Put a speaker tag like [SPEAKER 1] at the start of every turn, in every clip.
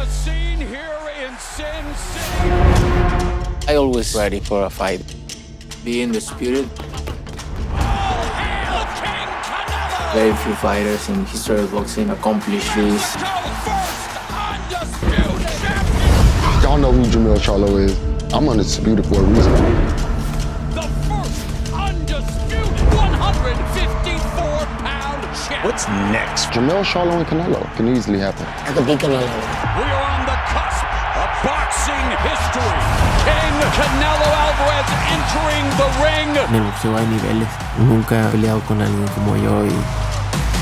[SPEAKER 1] the scene here in Sin City.
[SPEAKER 2] I always ready for a fight. Being disputed.
[SPEAKER 1] All hail King Canelo!
[SPEAKER 2] Very few fighters in history of boxing accomplish this.
[SPEAKER 1] First undisputed champion!
[SPEAKER 3] Y'all know who Jermell Charlo is. I'm undisputed for a reason.
[SPEAKER 1] The first undisputed 154-pound champion.
[SPEAKER 4] What's next?
[SPEAKER 3] Jermell Charlo and Canelo can easily happen.
[SPEAKER 5] I could be Canelo.
[SPEAKER 1] We are on the cusp of boxing history. King Canelo Alvarez entering the ring.
[SPEAKER 6] En el boxeo hay niveles. Nunca he peleado con alguien como yo y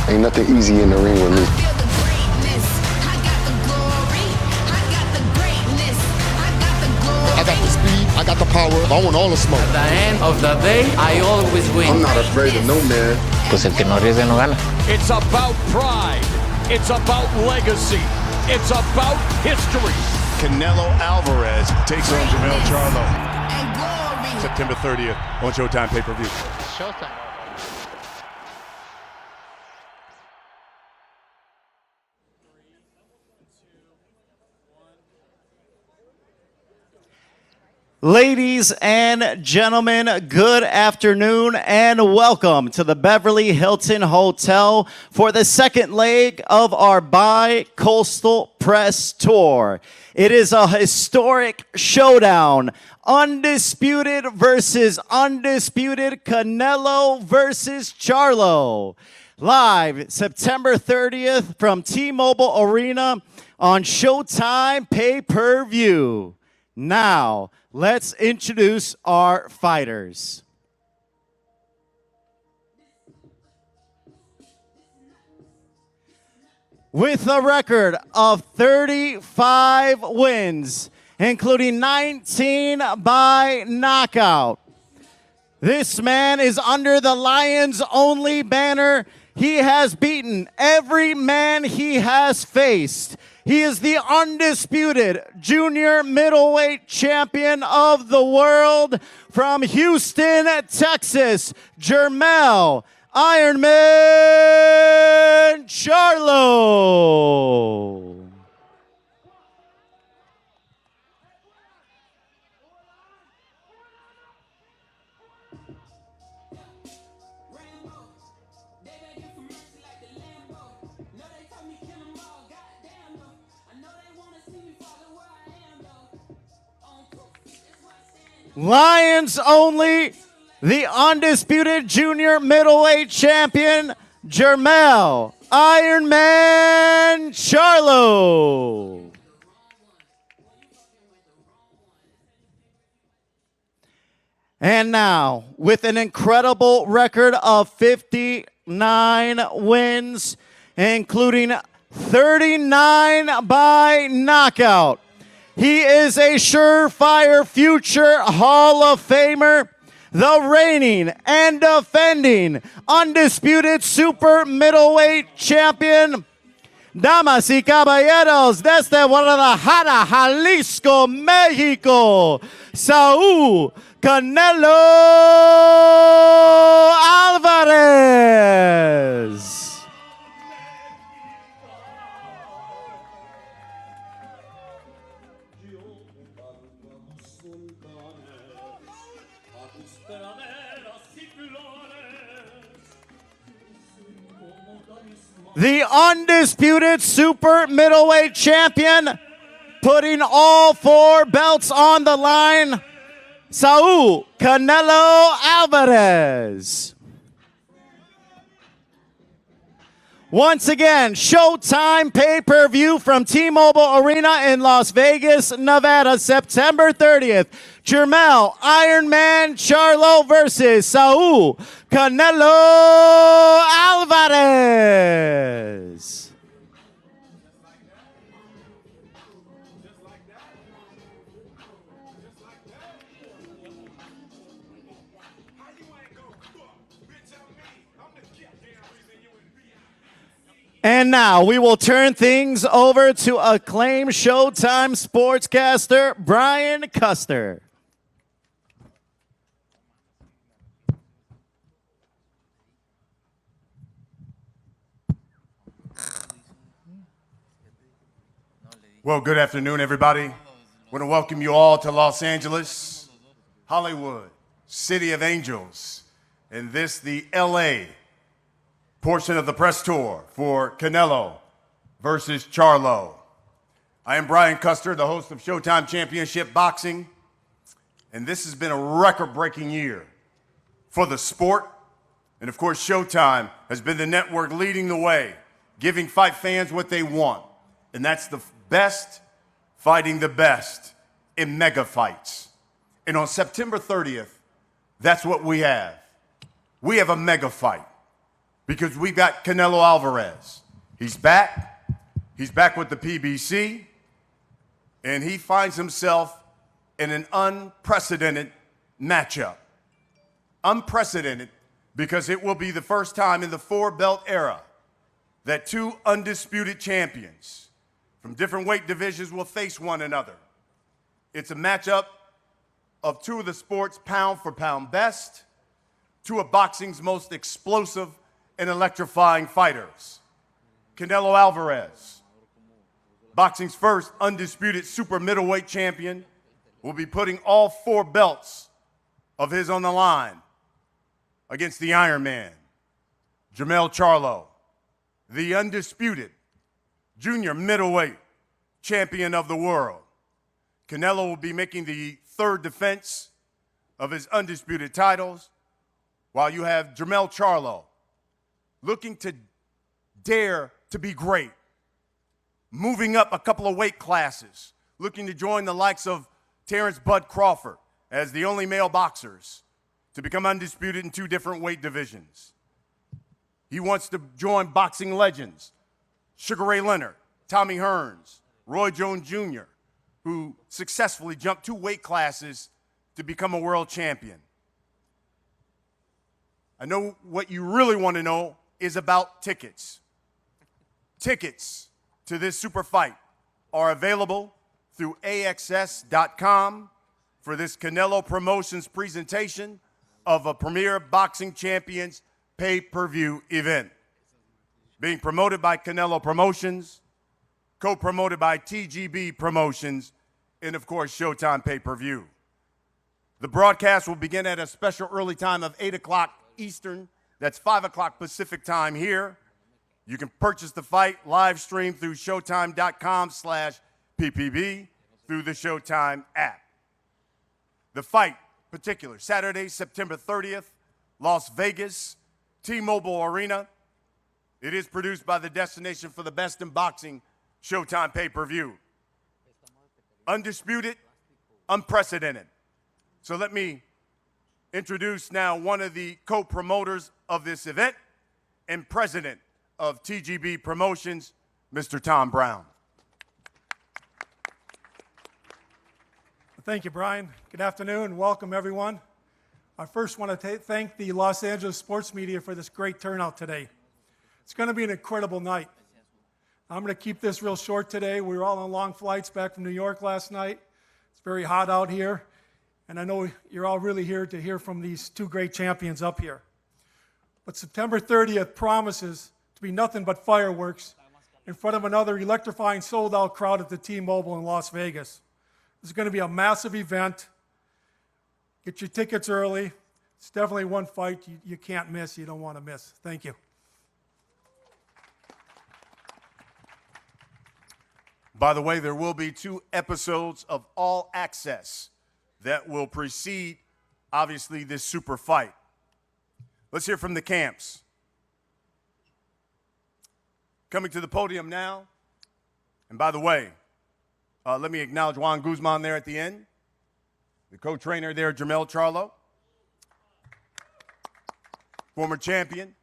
[SPEAKER 3] Ain't nothing easy in the ring with me.
[SPEAKER 7] I got the speed, I got the power, I want all the smoke.
[SPEAKER 2] At the end of the day, I always win.
[SPEAKER 3] I'm not afraid of no man.
[SPEAKER 2] Pues el que no arriesga no gana.
[SPEAKER 1] It's about pride. It's about legacy. It's about history.
[SPEAKER 4] Canelo Alvarez takes on Jermell Charlo. September 30th on Showtime pay-per-view.
[SPEAKER 5] Showtime.
[SPEAKER 8] Ladies and gentlemen, good afternoon and welcome to the Beverly Hilton Hotel for the second leg of our Bi-Coastal Press Tour. It is a historic showdown. Undisputed versus undisputed, Canelo versus Charlo. Live September 30th from T-Mobile Arena on Showtime pay-per-view. Now, let's introduce our fighters. With a record of 35 wins, including 19 by knockout, this man is under the Lions Only banner. He has beaten every man he has faced. He is the undisputed junior middleweight champion of the world from Houston, Texas, Jermell Ironman Charlo. Lions Only, the undisputed junior middleweight champion, Jermell Ironman Charlo. And now, with an incredible record of 59 wins, including 39 by knockout, he is a surefire future Hall of Famer, the reigning and defending undisputed super middleweight champion. Damas y caballeros, desde Guadalajara, Jalisco, Mexico, Saúl Canelo Álvarez. The undisputed super middleweight champion, putting all four belts on the line, Saúl Canelo Álvarez. Once again, Showtime pay-per-view from T-Mobile Arena in Las Vegas, Nevada, September 30th. Jermell Ironman Charlo versus Saúl Canelo Álvarez. And now we will turn things over to acclaimed Showtime sportscaster Brian Custer.
[SPEAKER 4] Well, good afternoon, everybody. I want to welcome you all to Los Angeles, Hollywood, City of Angels, and this, the LA portion of the press tour for Canelo versus Charlo. I am Brian Custer, the host of Showtime Championship Boxing, and this has been a record-breaking year for the sport. And of course, Showtime has been the network leading the way, giving fight fans what they want. And that's the best fighting the best in mega fights. And on September 30th, that's what we have. We have a mega fight because we've got Canelo Alvarez. He's back. He's back with the PBC. And he finds himself in an unprecedented matchup. Unprecedented because it will be the first time in the four-belt era that two undisputed champions from different weight divisions will face one another. It's a matchup of two of the sport's pound-for-pound best, two of boxing's most explosive and electrifying fighters. Canelo Alvarez, boxing's first undisputed super middleweight champion, will be putting all four belts of his on the line against the Iron Man, Jermell Charlo, the undisputed junior middleweight champion of the world. Canelo will be making the third defense of his undisputed titles, while you have Jermell Charlo looking to dare to be great, moving up a couple of weight classes, looking to join the likes of Terrence Bud Crawford as the only male boxers to become undisputed in two different weight divisions. He wants to join boxing legends Sugar Ray Leonard, Tommy Hearns, Roy Jones Jr., who successfully jumped two weight classes to become a world champion. I know what you really want to know is about tickets. Tickets to this super fight are available through AXS.com for this Canelo Promotions presentation of a Premier Boxing Champions pay-per-view event. Being promoted by Canelo Promotions, co-promoted by TGB Promotions, and of course, Showtime pay-per-view. The broadcast will begin at a special early time of 8 o'clock Eastern. That's 5 o'clock Pacific time here. You can purchase the fight live stream through showtime.com/PPV through the Showtime app. The fight, particular, Saturday, September 30th, Las Vegas, T-Mobile Arena. It is produced by the destination for the best in boxing, Showtime pay-per-view. Undisputed, unprecedented. So let me introduce now one of the co-promoters of this event and president of TGB Promotions, Mr. Tom Brown.
[SPEAKER 5] Thank you, Brian. Good afternoon. Welcome, everyone. I first want to thank the Los Angeles sports media for this great turnout today. It's going to be an incredible night. I'm going to keep this real short today. We were all on long flights back from New York last night. It's very hot out here, and I know you're all really here to hear from these two great champions up here. But September 30th promises to be nothing but fireworks in front of another electrifying sold-out crowd at the T-Mobile in Las Vegas. This is going to be a massive event. Get your tickets early. It's definitely one fight you can't miss, you don't want to miss. Thank you.
[SPEAKER 4] By the way, there will be 2 episodes of All Access that will precede, obviously, this super fight. Let's hear from the camps. Coming to the podium now, and by the way, let me acknowledge Juan Guzman there at the end, the co-trainer there, Jermell Charlo, former champion.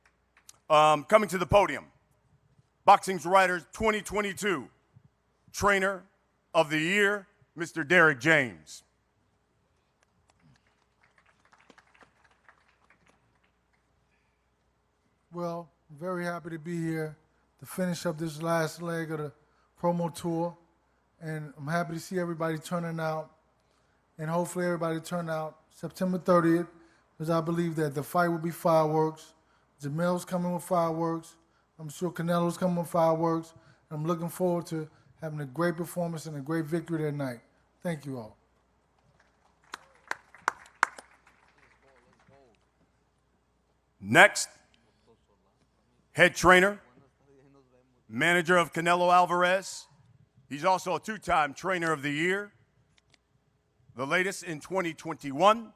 [SPEAKER 4] Coming to the podium, Boxing's Writers 2022 Trainer of the Year, Mr. Derek James.
[SPEAKER 9] Well, I'm very happy to be here to finish up this last leg of the promo tour. And I'm happy to see everybody turning out. And hopefully everybody turn out September 30th, because I believe that the fight will be fireworks. Jermell's coming with fireworks. I'm sure Canelo's coming with fireworks. I'm looking forward to having a great performance and a great victory that night. Thank you all.
[SPEAKER 4] Next, head trainer, manager of Canelo Alvarez. He's also a two-time trainer of the year. The latest in 2021,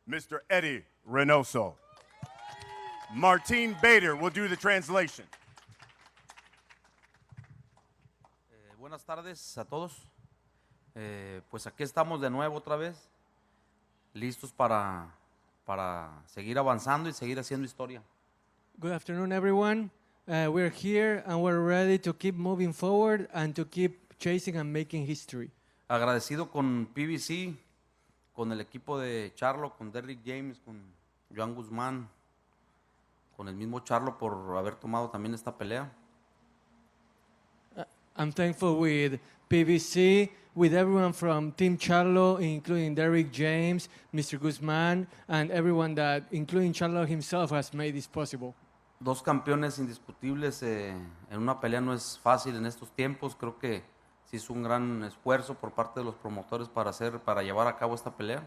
[SPEAKER 4] Mr. Eddie Reynoso. Martin Bader will do the translation.
[SPEAKER 10] Buenas tardes a todos. Pues aquí estamos de nuevo otra vez, listos para seguir avanzando y seguir haciendo historia.
[SPEAKER 11] Good afternoon, everyone. We're here and we're ready to keep moving forward and to keep chasing and making history.
[SPEAKER 10] Agradecido con PBC, con el equipo de Charlo, con Derrick James, con Joan Guzmán, con el mismo Charlo por haber tomado también esta pelea.
[SPEAKER 11] I'm thankful with PBC, with everyone from Team Charlo, including Derrick James, Mr. Guzman, and everyone that, including Charlo himself, has made this possible.
[SPEAKER 10] Dos campeones indiscutibles en una pelea no es fácil en estos tiempos. Creo que sí es un gran esfuerzo por parte de los promotores para llevar a cabo esta pelea.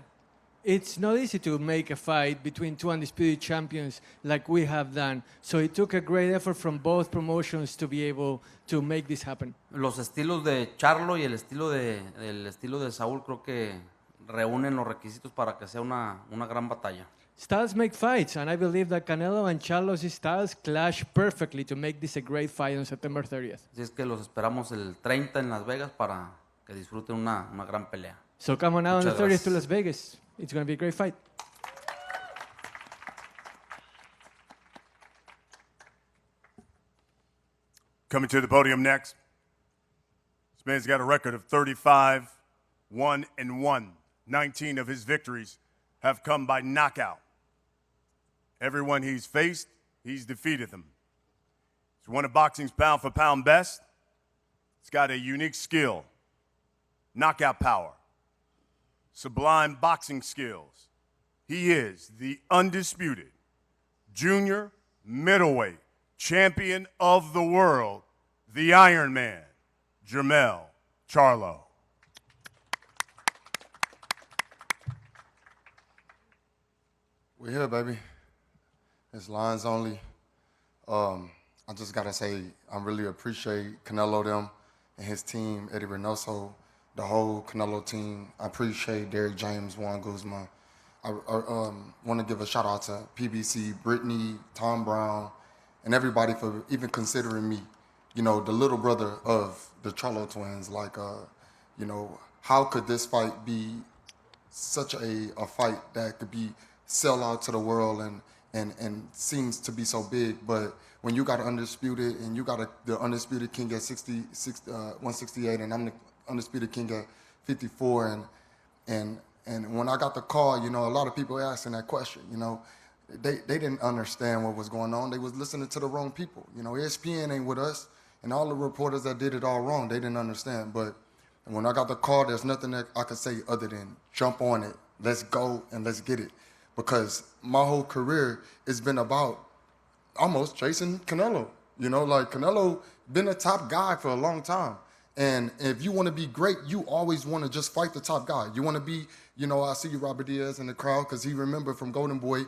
[SPEAKER 11] It's not easy to make a fight between two undisputed champions like we have done. So it took a great effort from both promotions to be able to make this happen.
[SPEAKER 10] Los estilos de Charlo y el estilo de Saúl creo que reúnen los requisitos para que sea una gran batalla.
[SPEAKER 11] Styles make fights, and I believe that Canelo and Charlo's styles clash perfectly to make this a great fight on September 30th.
[SPEAKER 10] Así es que los esperamos el 30 en Las Vegas para que disfruten una gran pelea.
[SPEAKER 11] So come on out on the 30th
[SPEAKER 10] gracias.
[SPEAKER 11] to Las Vegas. It's going to be a great fight.
[SPEAKER 4] Coming to the podium next, this man's got a record of 35-1-1. 19 of his victories have come by knockout. Everyone he's faced, he's defeated them. He's one of boxing's pound-for-pound best. He's got a unique skill, knockout power, sublime boxing skills. He is the undisputed junior middleweight champion of the world, the Iron Man, Jermell Charlo.
[SPEAKER 7] We're here, baby. It's lines only. I just gotta say, I really appreciate Canelo them and his team, Eddie Reynoso, the whole Canelo team. I appreciate Derrick James, Juan Guzman. I want to give a shout out to PBC, Brittany, Tom Brown, and everybody for even considering me, you know, the little brother of the Charlo twins. Like, you know, how could this fight be such a fight that could be sell out to the world and seems to be so big, but when you got undisputed and you got the undisputed king at 168 and I'm the undisputed king at 54 and when I got the call, you know, a lot of people asking that question, you know, they didn't understand what was going on. They was listening to the wrong people. You know, ESPN ain't with us, and all the reporters that did it all wrong, they didn't understand. But when I got the call, there's nothing that I could say other than jump on it, let's go and let's get it. Because my whole career has been about almost chasing Canelo. You know, like Canelo been a top guy for a long time. And if you want to be great, you always want to just fight the top guy. You want to be, you know, I see you, Robert Diaz, in the crowd, because he remembered from Golden Boy,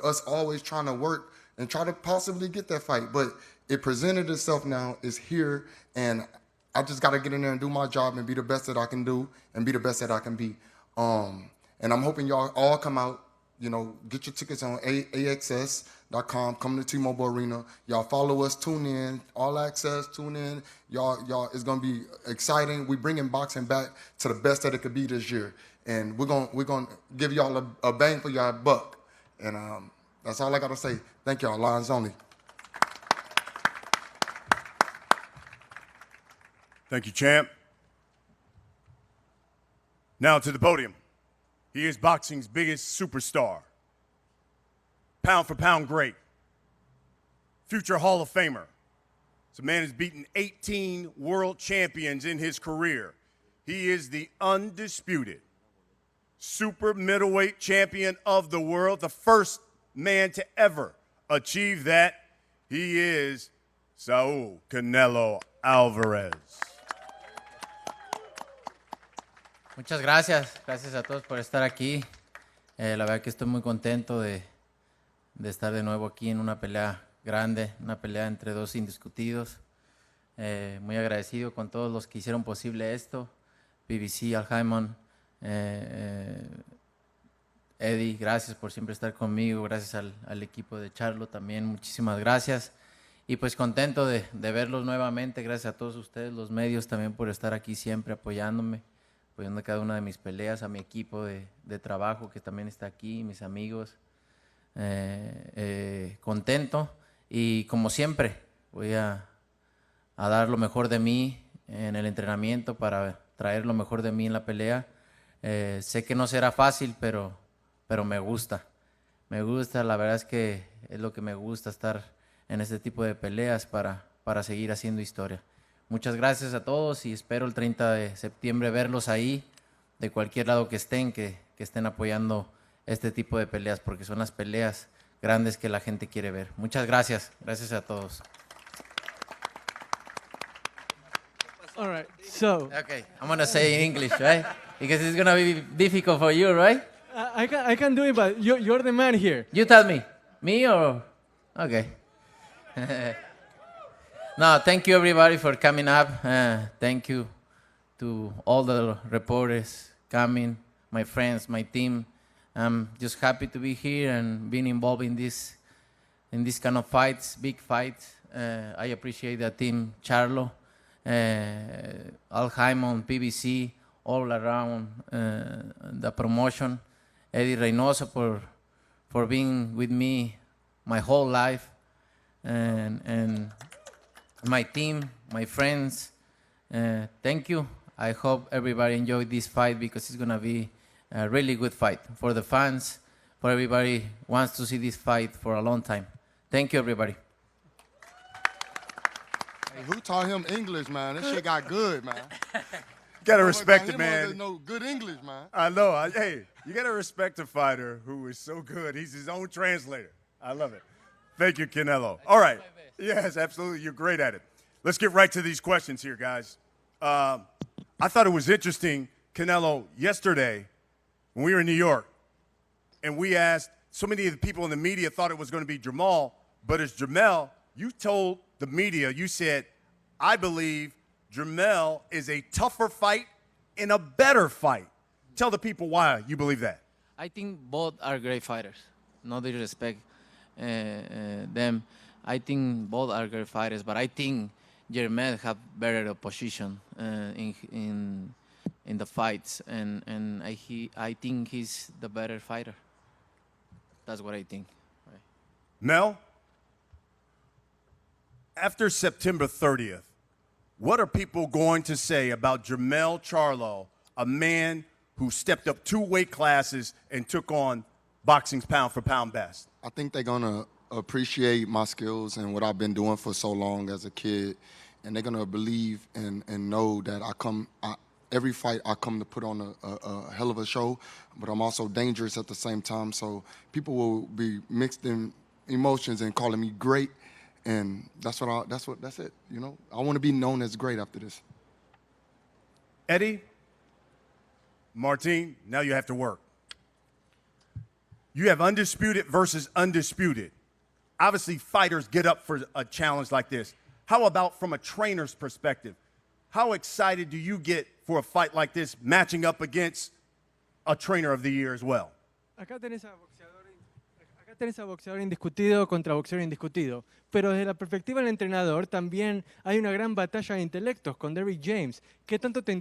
[SPEAKER 7] us always trying to work and try to possibly get that fight. But it presented itself now, it's here, and I just got to get in there and do my job and be the best that I can do and be the best that I can be. And I'm hoping y'all all come out. You know, get your tickets on AXS.com. Come to T-Mobile Arena. Y'all follow us. Tune in. All Access. Tune in. Y'all, it's gonna be exciting. We bringing boxing back to the best that it could be this year, and we're gonna give y'all a bang for y'all buck. And that's all I gotta say. Thank y'all. Lines only.
[SPEAKER 4] Thank you, champ. Now to the podium. He is boxing's biggest superstar, pound-for-pound great, future Hall of Famer. This man has beaten 18 world champions in his career. He is the undisputed super middleweight champion of the world, the first man to ever achieve that. He is Saúl Canelo Álvarez.
[SPEAKER 2] Muchas gracias. Gracias a todos por estar aquí. La verdad que estoy muy contento de estar de nuevo aquí en una pelea grande, una pelea entre dos indiscutidos. Muy agradecido con todos los que hicieron posible esto. PBC, Al Haymon, Eddie, gracias por siempre estar conmigo. Gracias al equipo de Charlo también, muchísimas gracias. Y pues contento de verlos nuevamente. Gracias a todos ustedes, los medios, también por estar aquí siempre apoyándome, apoyando cada una de mis peleas, a mi equipo de trabajo que también está aquí, mis amigos. Contento y como siempre voy a dar lo mejor de mí en el entrenamiento para traer lo mejor de mí en la pelea. Sé que no será fácil, pero me gusta. Me gusta, la verdad es que es lo que me gusta, estar en este tipo de peleas para seguir haciendo historia. Muchas gracias a todos y espero el 30 de septiembre verlos ahí, de cualquier lado que estén apoyando este tipo de peleas, porque son las peleas grandes que la gente quiere ver. Muchas gracias. Gracias a todos.
[SPEAKER 11] All right, so.
[SPEAKER 2] Okay, I'm going to say in English, right? Because it's going to be difficult for you, right?
[SPEAKER 11] I can do it, but you're the man here.
[SPEAKER 2] You tell me. Me or? Okay. No, thank you everybody for coming up. Thank you to all the reporters coming, my friends, my team. I'm just happy to be here and being involved in this kind of fights, big fights. I appreciate the team Charlo, Al Haymon, PBC, all around the promotion. Eddie Reynoso for being with me my whole life, and my team, my friends. Thank you. I hope everybody enjoyed this fight because it's gonna be a really good fight for the fans, for everybody wants to see this fight for a long time. Thank you, everybody.
[SPEAKER 7] Hey, who taught him English, man? This shit got good, man.
[SPEAKER 4] You gotta respect it, man.
[SPEAKER 7] No good English, man.
[SPEAKER 4] I know. Hey, you gotta respect a fighter who is so good. He's his own translator. I love it. Thank you, Canelo. All right. Yes, absolutely. You're great at it. Let's get right to these questions here, guys. I thought it was interesting, Canelo, yesterday when we were in New York, and we asked, so many of the people in the media thought it was going to be Jermell, but it's Jermell. You told the media, you said, I believe Jermell is a tougher fight and a better fight. Tell the people why you believe that.
[SPEAKER 2] I think both are great fighters. No disrespect them. I think both are great fighters, but I think Jermell have better opposition in the fights, and I think he's the better fighter. That's what I think. Right.
[SPEAKER 4] Mel, after September 30th, what are people going to say about Jermell Charlo, a man who stepped up 2 weight classes and took on boxing's pound-for-pound best?
[SPEAKER 7] I think they're going to appreciate my skills and what I've been doing for so long as a kid, and they're going to believe and know that every fight I come to put on a hell of a show, but I'm also dangerous at the same time. So people will be mixed in emotions and calling me great, and that's it. You know, I want to be known as great after this.
[SPEAKER 4] Eddie, Martin, now you have to work. You have undisputed versus undisputed. Obviously, fighters get up for a challenge like this. How about from a trainer's perspective? How excited do you get for a fight like this, matching up against a trainer of the year as well?
[SPEAKER 11] Acá tenés a boxeador indiscutido contra boxeador indiscutido, pero desde la perspectiva del entrenador también hay una gran batalla de intelectos con Derrick James. ¿Qué tanto te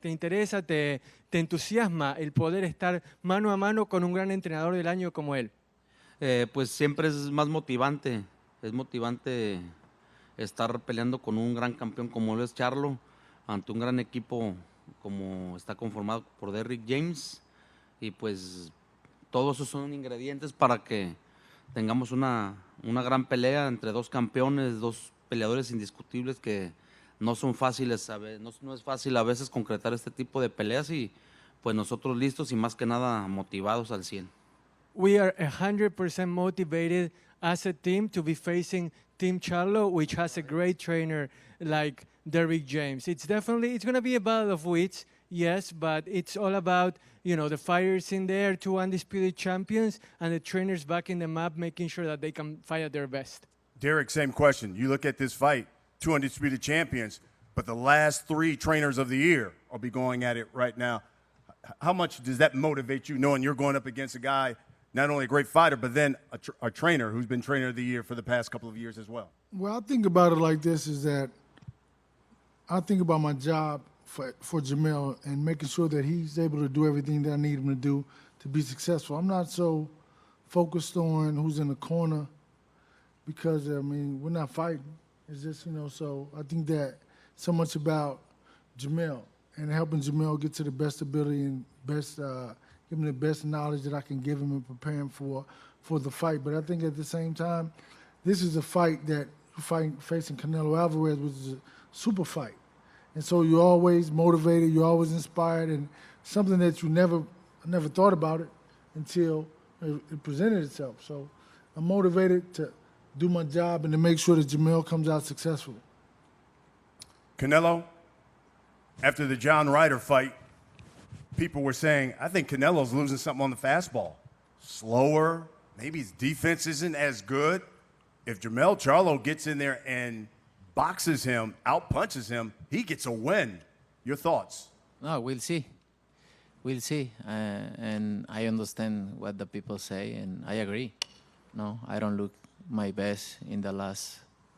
[SPEAKER 11] interesa, te entusiasma el poder estar mano a mano con un gran entrenador del año como él?
[SPEAKER 10] Pues siempre es más motivante, estar peleando con un gran campeón como lo es Charlo, ante un gran equipo como está conformado por Derrick James, y pues todos esos son ingredientes para que tengamos una gran pelea entre dos campeones, dos peleadores indiscutibles que no son fáciles, no es fácil a veces concretar este tipo de peleas, y pues nosotros listos y más que nada motivados al 100.
[SPEAKER 11] We are 100% motivated as a team to be facing Team Charlo, which has a great trainer like Derrick James. It's going to be a battle of wits, yes, but it's all about, the fighters in there, 2 undisputed champions, and the trainers backing them up, making sure that they can fight at their best.
[SPEAKER 4] Derek, same question. You look at this fight, 2 undisputed champions, but the last 3 trainers of the year will be going at it right now. How much does that motivate you, knowing you're going up against a guy, not only a great fighter, but then a trainer who's been trainer of the year for the past couple of years as well?
[SPEAKER 9] Well, I think about it like this, is that I think about my job for Jermell and making sure that he's able to do everything that I need him to do to be successful. I'm not so focused on who's in the corner because, we're not fighting. It's just, so I think that so much about Jermell and helping Jermell get to the best ability and give him the best knowledge that I can give him and prepare him for the fight. But I think at the same time, this is a fight that facing Canelo Alvarez, which is a super fight. And so you're always motivated, you're always inspired, and something that you never thought about it until it presented itself. So I'm motivated to do my job and to make sure that Jermell comes out successful.
[SPEAKER 4] Canelo, after the John Ryder fight, people were saying, I think Canelo's losing something on the fastball. Slower, maybe his defense isn't as good. If Jermell Charlo gets in there and boxes him, outpunches him, he gets a win. Your thoughts?
[SPEAKER 2] No, we'll see. We'll see. And I understand what the people say, and I agree. No, I don't look my best in the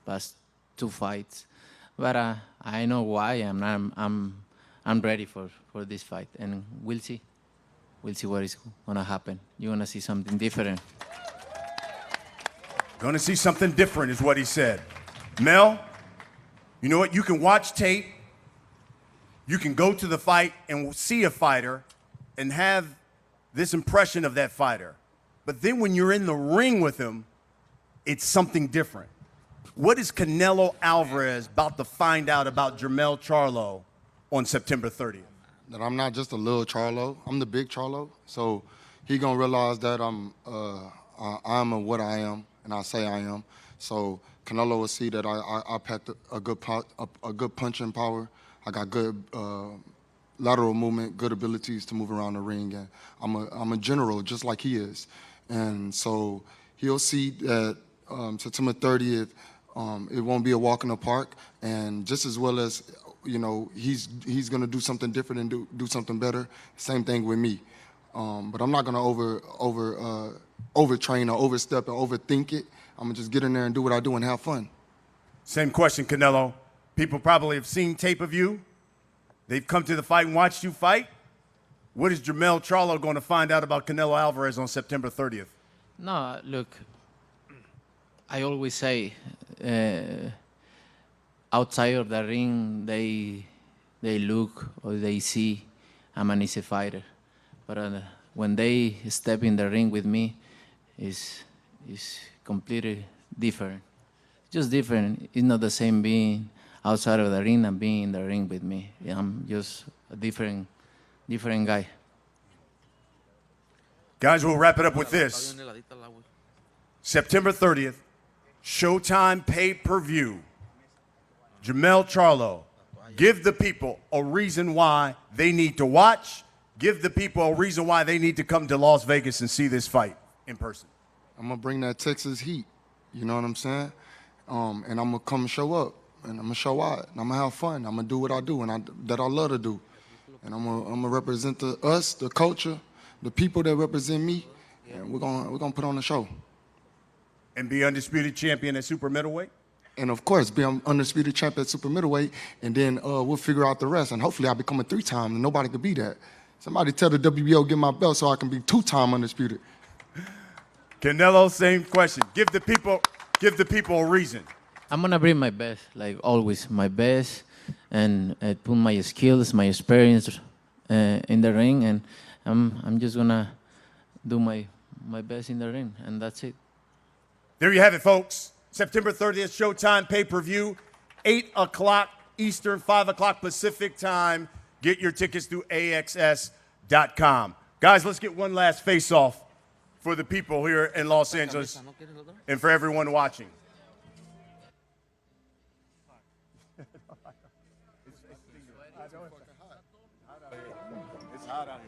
[SPEAKER 2] past 2 fights, but I know why. I'm ready for this fight, and we'll see. We'll see what is gonna happen. You're gonna see something different.
[SPEAKER 4] Gonna see something different is what he said. Mel, you know what? You can watch tape. You can go to the fight and see a fighter and have this impression of that fighter. But then when you're in the ring with him, it's something different. What is Canelo Alvarez about to find out about Jermell Charlo on September 30th?
[SPEAKER 7] That I'm not just a little Charlo. I'm the big Charlo. So he gonna realize that I'm what I am, and I say I am. So Canelo will see that I packed a good punching power. I got good lateral movement, good abilities to move around the ring, and I'm a general just like he is. And so he'll see that September 30th, it won't be a walk in the park, and just as well as he's gonna do something different and do something better. Same thing with me. But I'm not gonna overtrain or overstep or overthink it. I'm gonna just get in there and do what I do and have fun.
[SPEAKER 4] Same question, Canelo. People probably have seen tape of you. They've come to the fight and watched you fight. What is Jermell Charlo going to find out about Canelo Alvarez on September 30th?
[SPEAKER 2] No, look, I always say, outside of the ring, they look or they see I'm an easy fighter. But when they step in the ring with me, it's completely different. Just different. It's not the same being outside of the ring and being in the ring with me. I'm just a different guy.
[SPEAKER 4] Guys, we'll wrap it up with this. September 30th, Showtime pay-per-view. Jermell Charlo. Give the people a reason why they need to watch. Give the people a reason why they need to come to Las Vegas and see this fight in person.
[SPEAKER 7] I'm going to bring that Texas heat. You know what I'm saying? And I'm going to come show up. And I'm going to show out. And I'm going to have fun. I'm going to do what I do and that I love to do. And I'm going to represent us, the culture, the people that represent me. And we're going to put on a show.
[SPEAKER 4] And be undisputed champion at super middleweight?
[SPEAKER 7] And of course, be undisputed champion at super middleweight. And then we'll figure out the rest. And hopefully I'll become a 3-time and nobody could be that. Somebody tell the WBO, get my belt so I can be 2-time undisputed.
[SPEAKER 4] Canelo, same question. Give the people a reason.
[SPEAKER 2] I'm gonna bring my best, like always, my best, and put my skills, my experience in the ring, and I'm just gonna do my best in the ring, and that's it.
[SPEAKER 4] There you have it, folks. September 30th, Showtime pay-per-view, 8 o'clock Eastern, 5 o'clock Pacific time. Get your tickets through AXS.com. Guys, let's get one last face-off for the people here in Los Angeles and for everyone watching.
[SPEAKER 10] Today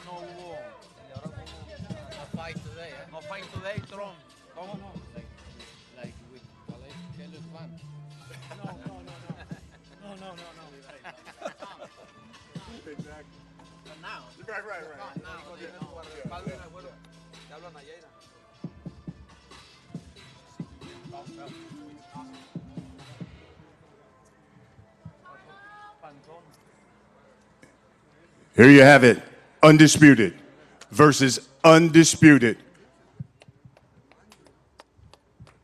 [SPEAKER 10] no hubo. No fight today, eh? No fight today, Trump. ¿Cómo no?
[SPEAKER 2] Like with Canelo Álvarez.
[SPEAKER 5] No.
[SPEAKER 10] Exactly. Now.
[SPEAKER 4] Right.
[SPEAKER 10] Te hablan ayer.
[SPEAKER 4] Here you have it. Undisputed versus undisputed.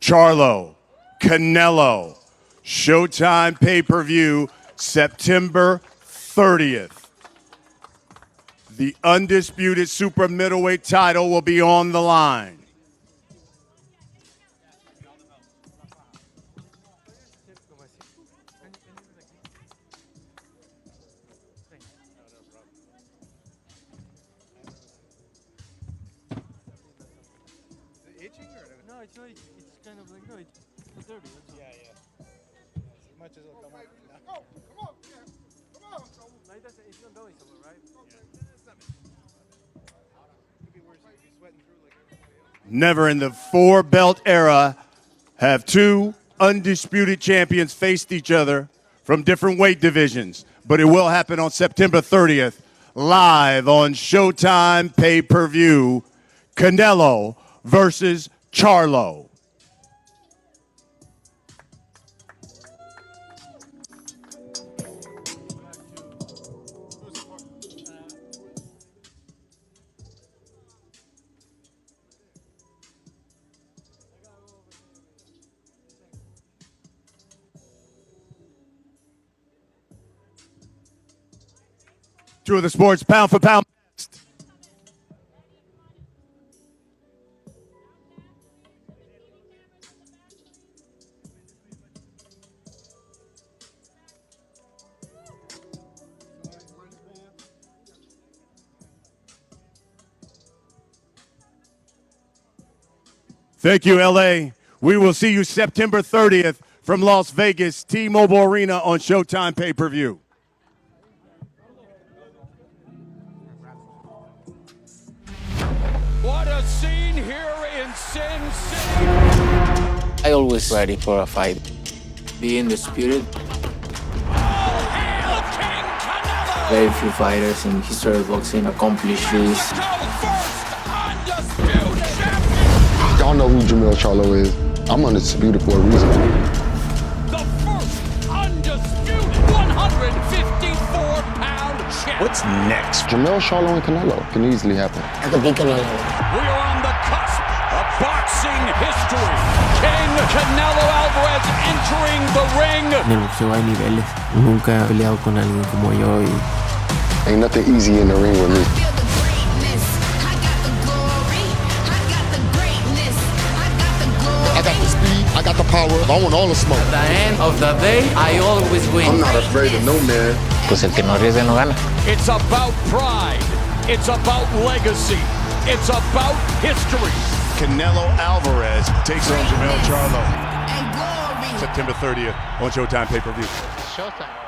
[SPEAKER 4] Charlo, Canelo, Showtime pay-per-view, September 30th. The undisputed super middleweight title will be on the line.
[SPEAKER 11] No, it's not. It's kind of like, no, it's dirty. Yeah. As much as it'll come out. Come on. No, it doesn't, it's not going somewhere, right? Could be worse if you're sweating through like everybody else.
[SPEAKER 4] Never in the four-belt era have two undisputed champions faced each other from different weight divisions. But it will happen on September 30th, live on Showtime pay-per-view. Canelo versus Charlo. Two of the sports pound for pound. Thank you, LA. We will see you September 30th from Las Vegas, T-Mobile Arena on Showtime pay-per-view.
[SPEAKER 1] What a scene here in Sin City.
[SPEAKER 6] I always ready for a fight. Being disputed.
[SPEAKER 1] All hail King Canelo!
[SPEAKER 6] Very few fighters in history of boxing accomplish this.
[SPEAKER 3] Y'all know who Jermell Charlo is. I'm undisputed for a reason.
[SPEAKER 1] The first undisputed 154-pound champ.
[SPEAKER 3] What's next? Jermell Charlo and Canelo can easily happen.
[SPEAKER 12] I could beat Canelo.
[SPEAKER 1] We are on the cusp of boxing history. King Canelo Alvarez entering the ring.
[SPEAKER 6] En el boxeo hay niveles. Nunca he peleado con alguien como yo y
[SPEAKER 3] Ain't nothing easy in the ring with me.
[SPEAKER 7] I got the speed, I got the power, I want all the smoke.
[SPEAKER 2] At the end of the day, I always win.
[SPEAKER 3] I'm not afraid of no man.
[SPEAKER 6] pues el que no arriesga no gana.
[SPEAKER 1] It's about pride. It's about legacy. It's about history.
[SPEAKER 4] Canelo Alvarez takes on Jermell Charlo. September 30th on Showtime pay-per-view.
[SPEAKER 2] Showtime.